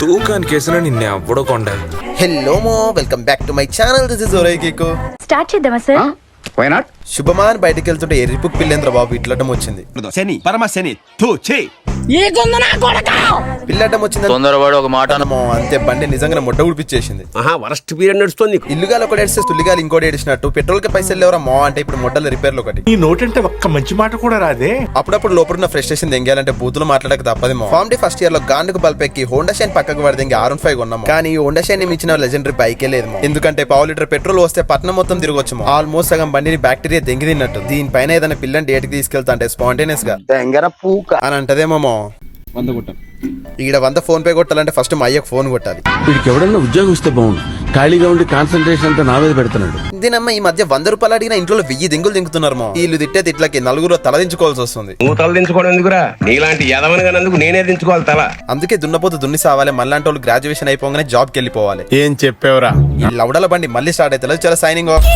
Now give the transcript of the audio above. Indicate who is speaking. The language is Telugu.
Speaker 1: తూకానికి వేసిన నిన్నే అవ్వడకుండా.
Speaker 2: హలో మో, welcome back to my channel. This is ఒరేకికో.
Speaker 3: స్టార్ట్ చేద్దామా సార్?
Speaker 4: Why not?
Speaker 2: శుభమాన్ బయటికి వెళ్తుంటే ఎర్రిపుక్ పిల్లేంద్ర బాబు ఇట్లటం వచ్చింది.
Speaker 4: శని పరమ శని తో చే
Speaker 2: పిల్లటం వచ్చింది
Speaker 5: తొందరపడి ఒక మాట
Speaker 2: అనమో, అంతే బండి నిజంగా మొట్ట ఉడిపించేసింది.
Speaker 4: వరస్ట్ పీరియడ్ నడుస్తుంది.
Speaker 2: ఇల్లుగాలు ఒకటి ఏడిస్తే తుల్లిగాలు ఇంకోటి ఏడిచినట్టు పెట్రోల్ కి పైసలు లేవరా మో అంటే ఇప్పుడు మొట్టల రిపేర్లు ఒకటి.
Speaker 6: ఈ నోట్ అంటే ఒక్క మంచి మాట కూడా రాదే.
Speaker 2: అప్పుడప్పుడు లోపల ఫ్రస్ట్రేషన్ దెంగాలంటే బూతులు మాట్లాడక తప్పదేమో. ఫార్మ్ డే ఫస్ట్ ఇయర్ లో గాండుకు బల్పెక్కి హోండా షైన్ పక్కకు పడి దెంగి R15 కొన్నాము. కానీ ఈ హోండా షైన్ మించిన లెజెండరీ బైకే లేదు. ఎందుకంటే 1/2 లీటర్ పెట్రోల్ వస్తే పట్నం మొత్తం తిరగొచ్చు. ఆల్మోస్ట్ సగం బండిని బ్యాక్టీరియా దెంగి తిన్నట్టు. దీనిపైన ఏదైనా పిల్లని డేట్కి తీసుకెళ్తా అంటే స్పాంటేనియస్ గా అని అంటదేమో. ఈడ 100 ఫోన్ పే కొట్టాలంటే ఫస్ట్ మా అయ్యకు ఫోన్ కొట్టాలి.
Speaker 7: వీడికి ఎవడన్నా ఉద్యోగం ఇస్తే బాగుండు. ఖాళీగా ఉండి కాన్సన్ట్రేషన్ అంతా నా మీద పెడుతున్నాడు.
Speaker 2: దీనమ్మ ఈ మధ్య 100 రూపాయలు అడిగిన ఇంట్లో 1000 దింగులు దింగుతున్నారు. వీళ్ళు తిట్టే తిట్లకి నలుగురు తల దించుకోవాల్సి వస్తుంది.
Speaker 4: నువ్వు తల దించుకోవడం ఎందుకురా? నీలాంటి యదవనగానందుకు నేనే దించుకోవాలి తల.
Speaker 2: అందుకే దున్నపోతు దున్ని సావాలి. మళ్ళాంటి వాళ్ళు గ్రాడ్యుయేషన్ అయిపోగానే జాబ్కి వెళ్ళిపోవాలి.
Speaker 6: ఏం చెప్పేవరా?
Speaker 2: ఈ లవడల బండి మళ్ళీ స్టార్ట్ అవుతుంది. చాలా సైనింగ్ ఆఫ్.